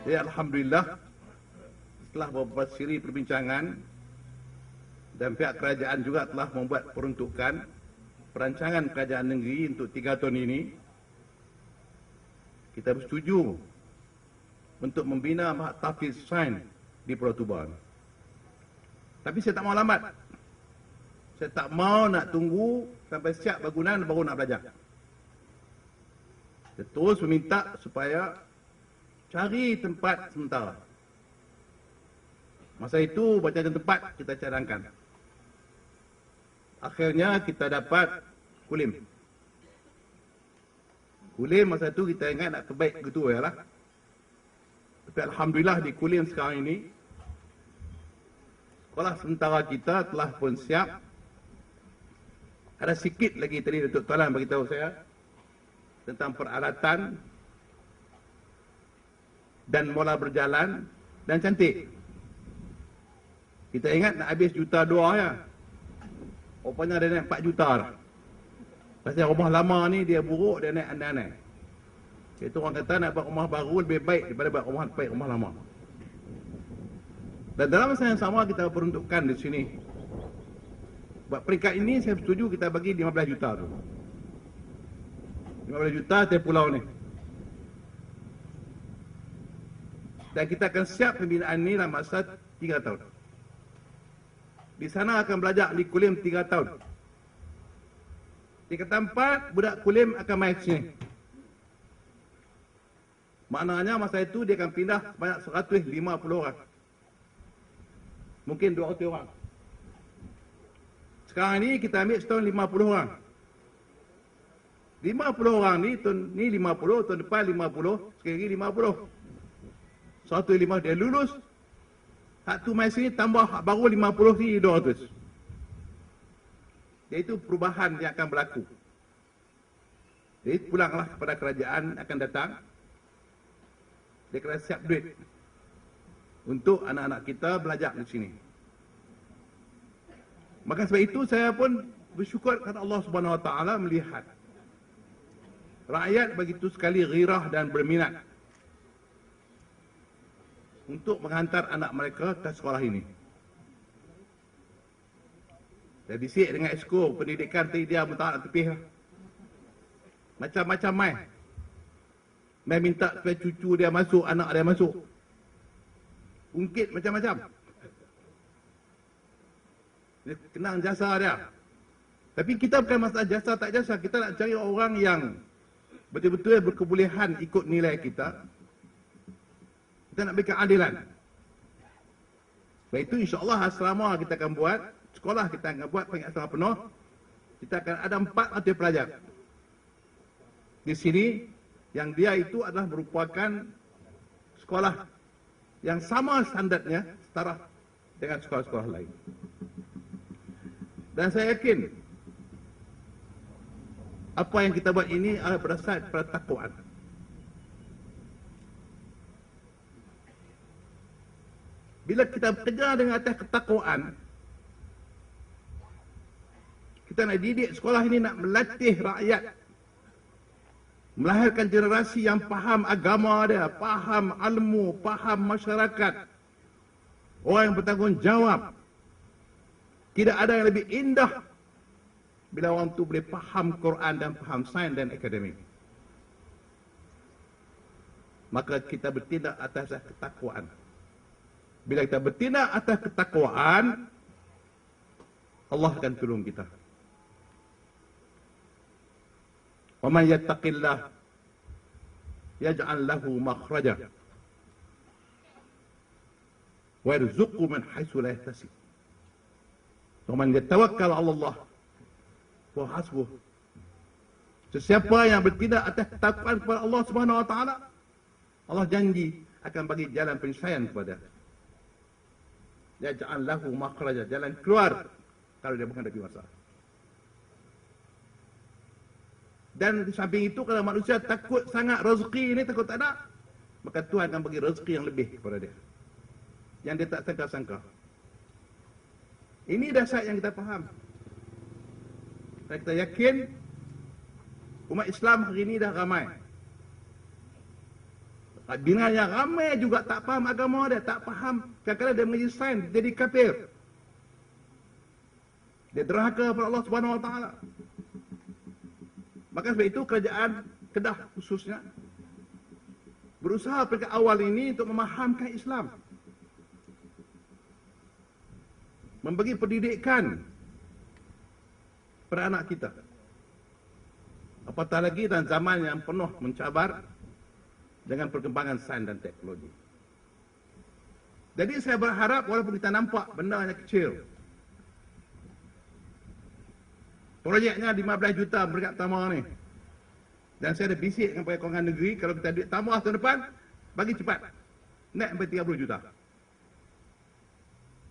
Ya, Alhamdulillah, setelah beberapa siri perbincangan dan pihak kerajaan juga telah membuat peruntukan perancangan kerajaan negeri untuk 3 tahun ini, kita bersetuju untuk membina Mahat Tahfiz Sains di Pulau Tuban. Tapi saya tak mau lambat. Saya tak mau nak tunggu sampai siap bangunan baru nak belajar. Saya terus meminta supaya cari tempat sementara. Masa itu macam tempat kita cadangkan. Akhirnya kita dapat Kulim. Kulim masa itu kita ingat nak terbaik gitu ya lah. Tapi Alhamdulillah di Kulim sekarang ini, sekolah sementara kita telah pun siap. Ada sikit lagi tadi Datuk Tuan beritahu saya tentang peralatan dan mula berjalan dan cantik. Kita ingat nak habis $1.2 juta ya. Rupanya dia naik 4 juta dah. Pasal rumah lama ni dia buruk, dia naik aneh-aneh. Itu orang kata nak buat rumah baru lebih baik daripada buat rumah baik rumah lama. Dan dalam masa yang sama kita peruntukkan di sini. Buat peringkat ini saya setuju kita bagi 15 juta tu. 15 juta tiap pulau ni. Dan kita akan siap pembinaan ni dalam masa 3 tahun. Di sana akan belajar di Kulim 3 tahun. Tingkatan 4, budak Kulim akan main ke sini. Maknanya masa itu dia akan pindah sebanyak 150 orang. Mungkin 200 orang. Sekarang ni kita ambil setahun 50 orang. 50 orang ni, tahun ni 50, tahun depan 50, sekali lagi 50. 150 dia lulus. Hak tu mai sini tambah hak baru 50 ni 200. Iaitu perubahan yang akan berlaku. Jadi pulanglah kepada kerajaan akan datang. Dia kena siap duit untuk anak-anak kita belajar di sini. Maka sebab itu saya pun bersyukur kepada Allah Subhanahu Wa Taala melihat rakyat begitu sekali ghirah dan berminat untuk menghantar anak mereka ke sekolah ini. Saya bisik dengan Esko pendidikan tadi dia pun tak nak tepih lah. Macam-macam mai. Mai minta supaya cucu dia masuk, anak dia masuk. Ungkit macam-macam. Dia kenang jasa dia. Tapi kita bukan masalah jasa tak jasa. Kita nak cari orang yang betul-betul berkebolehan ikut nilai kita. Kita nak beri keadilan. Sebab itu insyaAllah asrama kita akan buat. Sekolah kita akan buat pengingkat asrama penuh. Kita akan ada 400 pelajar. Di sini yang dia itu adalah merupakan sekolah yang sama standardnya setara dengan sekolah-sekolah lain. Dan saya yakin apa yang kita buat ini adalah berdasarkan pada takwaan. Bila kita bekerja dengan atas ketakwaan, kita nak didik sekolah ini nak melatih rakyat, melahirkan generasi yang faham agama dia, faham ilmu, faham masyarakat, orang yang bertanggungjawab. Tidak ada yang lebih indah bila orang tu boleh faham Quran dan faham sains dan akademik. Maka kita bertindak atas ketakwaan. Bila kita bertindak atas ketakwaan, Allah akan tolong kita. Wa man yattaqillah yaj'al lahu makhraja wa yarzuqhu min haitsu la yahtasib. Wa man yatawakkal 'ala Allah fa hasbuh. Sesiapa yang bertindak atas ketakwaan kepada Allah Subhanahu Wa Taala, Allah janji akan bagi jalan penyelesaian kepada dia. Yaj'al lahu makhraja, jalan keluar kalau dia menghadapi masalah. Dan di samping itu kalau manusia takut sangat rezeki ini takut tak ada, maka Tuhan akan bagi rezeki yang lebih kepada dia, yang dia tak sangka-sangka. Ini dasar yang kita faham. Dan kita yakin umat Islam hari ini dah ramai. Bila yang ramai juga tak faham agama dia, tak faham, kadang-kadang dia menjadi sains, jadi kafir. Dia derhaka kepada Allah Subhanahu Wa Taala. Maka sebab itu kerajaan Kedah khususnya berusaha pada awal ini untuk memahamkan Islam, memberi pendidikan pada anak kita. Apatah lagi dalam zaman yang penuh mencabar dengan perkembangan sains dan teknologi. Jadi saya berharap walaupun kita nampak benda yang kecil, projeknya 15 juta peringkat pertama ni, dan saya ada bisik dengan pegawai kewangan negeri, kalau kita duit tambah tahun depan, bagi cepat, naik sampai 30 juta.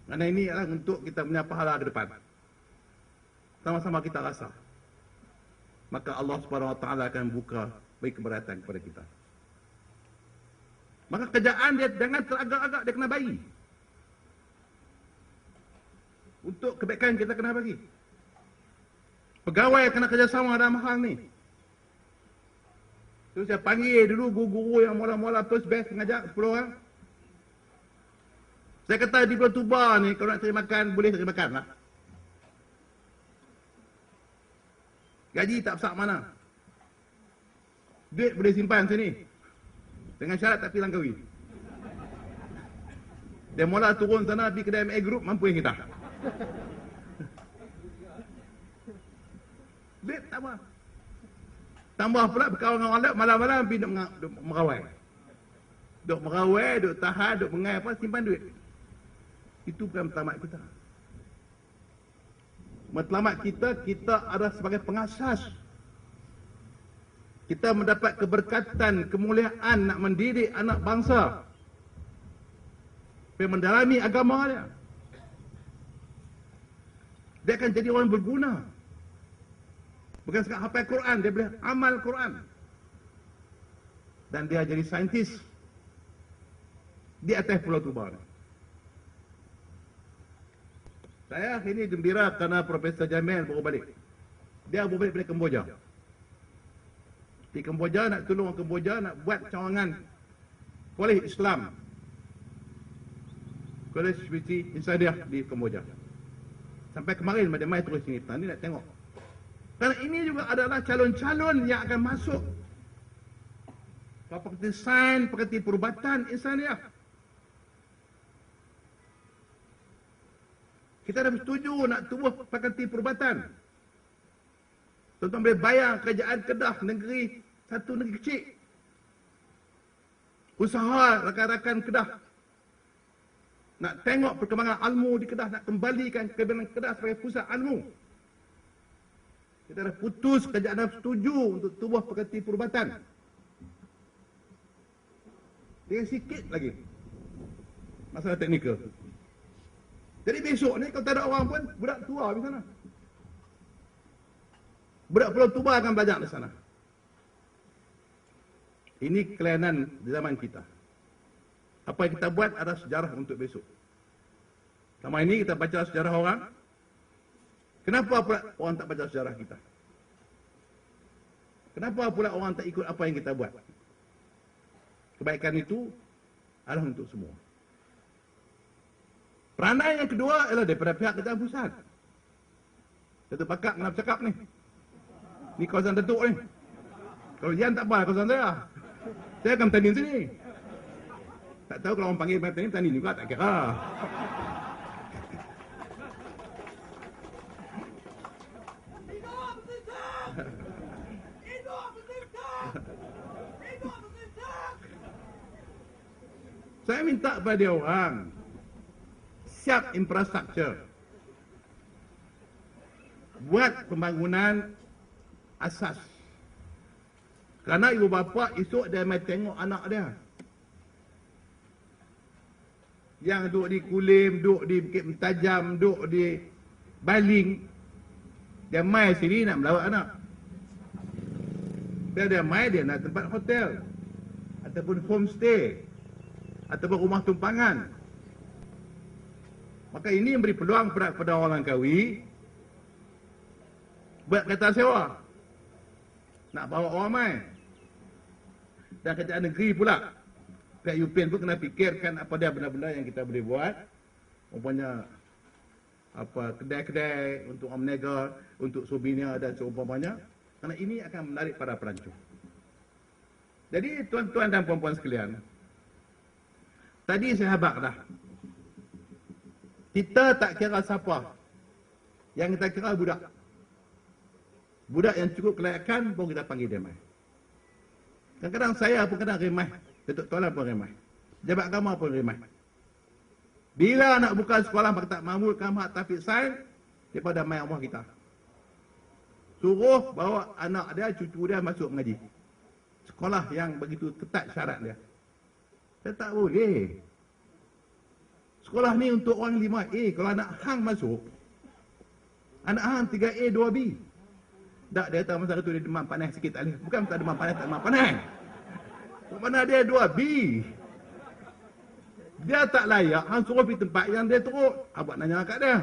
Kerana ini adalah untuk kita punya pahala ke depan. Sama-sama kita rasa, maka Allah Subhanahu Wa Taala akan buka bagi keberatan kepada kita. Maka kerjaan dia jangan teragak-agak, dia kena bagi. Untuk kebaikan kita kena bagi. Pegawai kena kerjasama dalam hal ni. Terus saya panggil dulu guru-guru yang mula-mula first batch mengajar 10 orang. Saya kata di Pulau Tuba ni, kalau nak cari makan, boleh cari makan lah. Gaji tak besar mana. Duit boleh simpan sini. Dengan syarat tak pergi Langkawi. Dia mula turun sana, pergi kedai MA Group, mampu yang kita. Duit tak apa. Tambah pula berkawan dengan orang malam-malam pergi duk merawai. Duk merawai, duk tahan, duk mengai apa, simpan duit. Itu bukan matlamat kita. Matlamat kita, kita adalah sebagai pengasas. Kita mendapat keberkatan, kemuliaan nak mendidik anak bangsa. Supaya mendalami agama dia. Dia akan jadi orang berguna. Bukan sekadar hafal Quran, dia boleh amal Quran. Dan dia jadi saintis di atas Pulau Tuba. Saya hari ini gembira kerana Profesor Jamil baru balik. Dia baru balik dari Kemboja. Di Kemboja nak tolong orang Kemboja nak buat cawangan Kolej Islam. Kolej Suci Insaniah di Kemboja. Sampai kemarin dia mai terus sini. Tadi nak tengok. Kerana ini juga adalah calon-calon yang akan masuk Fakulti Sains, Fakulti Perubatan Insaniah. Kita dah setuju nak tubuh Fakulti Perubatan. Tuan-tuan boleh bayang kerajaan Kedah, negeri, satu negeri kecil. Usaha rakan-rakan Kedah nak tengok perkembangan ilmu di Kedah, nak kembalikan kebenaran Kedah sebagai pusat ilmu. Kita dah putus, kerajaan dah setuju untuk tubuh Fakulti Perubatan. Tinggal sikit lagi masalah teknikal. Jadi besok ni kalau tak ada orang pun, budak tua di sana. Budak Pulau Tuba akan belajar di sana. Ini kelainan di zaman kita. Apa yang kita buat adalah sejarah untuk besok. Selama ini kita baca sejarah orang. Kenapa pula orang tak baca sejarah kita? Kenapa pula orang tak ikut apa yang kita buat? Kebaikan itu adalah untuk semua. Peranan yang kedua ialah daripada pihak kerajaan pusat. Datuk Pakak nak bercakap ni. Ni kawasan Datuk ni. Kalau Jan tak apa kawasan saya. Saya akan bertanding sini. Tak tahu kalau orang panggil bertanding juga tak kira. Saya minta pada dia orang siap infrastruktur, buat pembangunan asas. Kerana ibu bapa esok dia mai tengok anak dia yang duduk di Kulim, duduk di Bukit Mentajam, duduk di Baling. Dia mai sini nak melawat anak. Dia mai dia nak tempat hotel ataupun homestay ataupun rumah tumpangan. Maka ini memberi peluang kepada orang Langkawi buat kereta sewa. Nak bawa orang mai. Dan kerajaan negeri pula pihak UPN pun kena fikirkan apa dia benda-benda yang kita boleh buat. Umpamanya apa kedai-kedai untuk omniaga, untuk souvenir dan seumpamanya. Kerana ini akan menarik para pelancong. Jadi tuan-tuan dan puan-puan sekalian, tadi saya habaq dah. Kita tak kira siapa. Yang kita kira budak. Budak yang cukup kelayakan pun kita panggil dia mai. Kadang-kadang saya pun kadang remeh. Datuk Tuan pun remeh. Jabat agama pun remeh. Bila nak buka sekolah tak mamulkan mak tafiq sain, daripada mai rumah kita. Suruh bawa anak dia, cucu dia masuk mengaji. Sekolah yang begitu ketat syarat dia. Saya tak boleh. Sekolah ni untuk orang 5A. Kalau anak hang masuk, anak hang 3A, 2B. Tak, dia tahu masa tu dia demam panas sikit tak boleh. Bukan tak demam panas, tak demam panas. Mana dia 2B. Dia tak layak, hang suruh pergi tempat yang dia teruk. Abang nanya kat dia.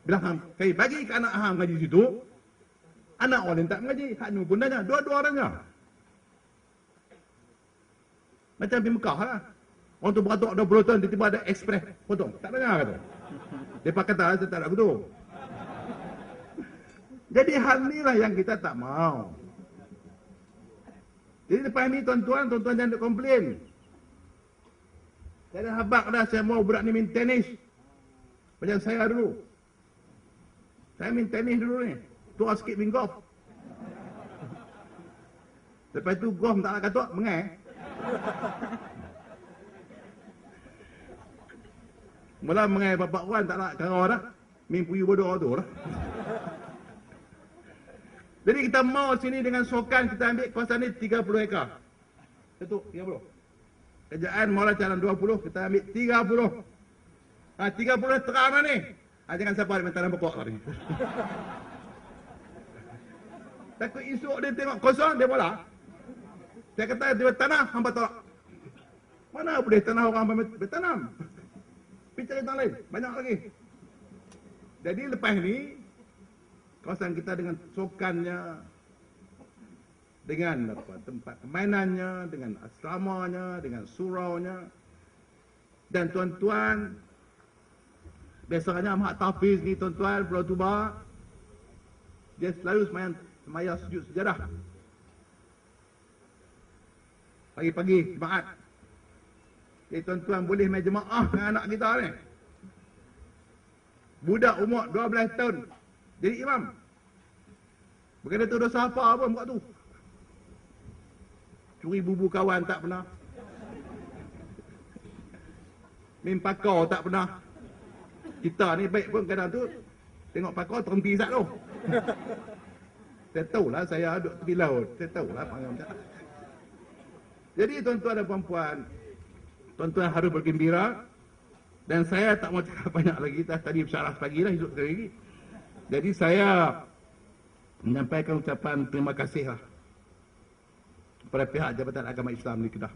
Bila hang, bagi ke anak hang mengaji situ, anak orang lain tak mengaji. Hak ni pun nanya, dua-dua orangnya. Macam di Mekah lah. Orang tu beratuk 20 tahun, tiba-tiba ada ekspres potong. Tak dengar kata. Mereka kata, saya tak nak betul. Jadi hal ni lah yang kita tak mau. Jadi lepas ni tuan-tuan jangan duk komplain. Saya dah habaq dah, saya mau budak ni main tenis. Macam saya dulu. Saya main tenis dulu ni. Tua sikit main golf. Lepas tu golf tak nak katuk, mengai. Mula mengai bapak Wan tak nak karau dah. Main puyu bodoh tu lah. Jadi kita mau sini dengan sokan kita ambil kawasan ni 30 ekar. Betul, 30. Kerajaan mula jalan 20, kita ambil 30. 30 terang dah ni. Jangan siapa nak tanam pokok tadi. Takut esok dia tengok kosong, dia bola. Saya kata dia tanah, hampa tolak. Mana boleh tanah orang bertanam? Pergi cari tanah lain, banyak lagi. Jadi lepas ni, kawasan kita dengan sokannya, dengan tempat permainannya, dengan asramanya, dengan suraunya. Dan tuan-tuan, biasanya Mak Tafiz ni tuan-tuan, Pulau Tuba, dia selalu semaya sujud sejadah. Pagi-pagi, Jumaat. Jadi tuan-tuan boleh main jemaah dengan anak kita ni. Budak umur 12 tahun. Jadi imam. Bukan dia tu dosa apa pun buat tu. Curi bubu kawan tak pernah. Main pakau tak pernah. Kita ni baik pun kadang tu tengok pakau terhenti sat tu. Saya tahulah saya duduk tepi laut. Saya tahulah panggil macam mana. Jadi tuan-tuan dan puan-puan, tuan-tuan harus bergembira. Dan saya tak mau cakap banyak lagi. Tadi bersyarah pagi lah, hidup sekali lagi. Jadi saya menyampaikan ucapan terima kasih lah kepada pihak Jabatan Agama Islam di Kedah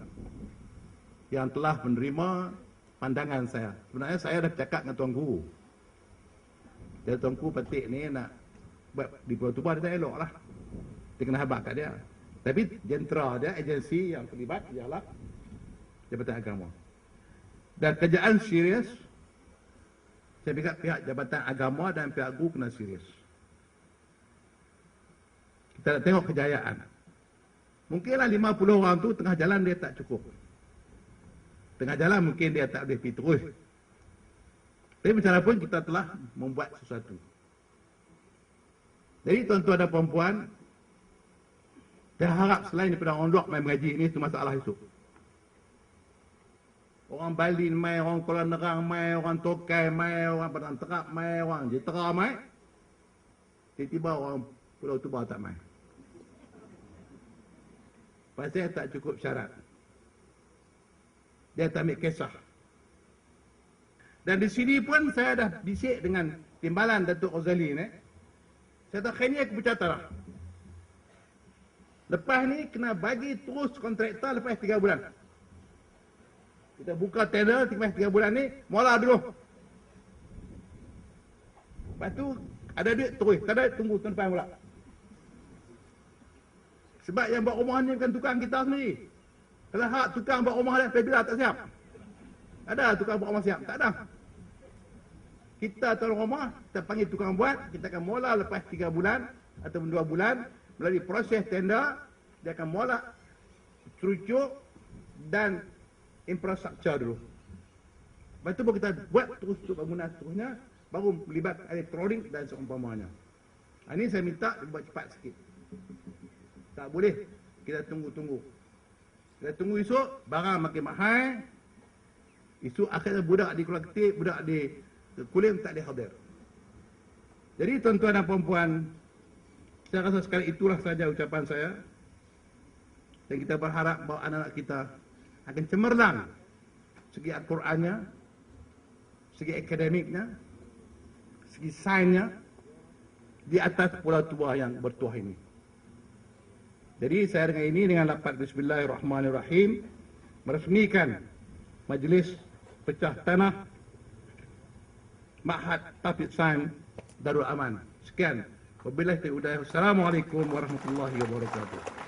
yang telah menerima pandangan saya. Sebenarnya saya dah cakap dengan Tuan Guru. Jadi Tuan Guru petik ni nak buat di Pulau Tuba, dia tak elok lah. Dia kena habaq kat dia. Tapi jentera dia, agensi yang terlibat ialah Jabatan Agama. Dan kerjaan serius. Saya fikir pihak Jabatan Agama dan pihak guru kena serius. Kita nak tengok kejayaan. Mungkinlah 50 orang tu tengah jalan dia tak cukup. Tengah jalan mungkin dia tak boleh pergi terus. Tapi macam mana pun kita telah membuat sesuatu. Jadi tuan-tuan dan puan-puan, saya harap selain daripada orang luar main mengaji ini, itu masalah esok. Orang Bali mai, orang Kuala Nerang mai, orang Tokai mai, orang Padang Terap mai, orang Jitera mai. Tiba-tiba orang Pulau Tuba tak mai. Pasal tak cukup syarat. Dia tak ambil kisah. Dan di sini pun saya dah bisik dengan timbalan Datuk Ghazali ni. Saya tak kini aku bercakap lah. Lepas ni kena bagi terus kontraktor lepas 3 bulan. Kita buka tender lepas 3 bulan ni, mula dulu. Lepas tu ada duit terus, tak ada tunggu tahun depan pula. Sebab yang buat rumah ni bukan tukang kita sendiri. Kalau hak tukang buat rumah dia, bila tak siap? Ada tukang buat rumah siap? Tak ada. Kita tuan rumah, kita panggil tukang buat, kita akan mula lepas 3 bulan ataupun 2 bulan, melalui proses tender, dia akan mula struktur dan infrastruktur dulu. Lepas tu baru kita buat terus untuk bangunan seterusnya, baru melibatkan elektronik dan seumpamanya. Ini saya minta dibuat cepat sikit. Tak boleh kita tunggu-tunggu. Kita tunggu esok, barang makin mahal. Esok akhirnya budak di Kuala Ketik, budak di Kulim tak boleh hadir. Jadi tuan-tuan dan puan-puan, saya rasa sekali itulah saja ucapan saya. Dan kita berharap bahawa anak-anak kita akan cemerlang segi Al-Qurannya, segi akademiknya, segi sainsnya, di atas Pulau Tua yang bertuah ini. Jadi saya dengan ini, dengan lapat Bismillahirrahmanirrahim, meresmikan Majlis Pecah Tanah Ma'had Tahfidz Sains Darul Aman. Sekian. Wabillahi taufiq. Assalamualaikum warahmatullahi wabarakatuh.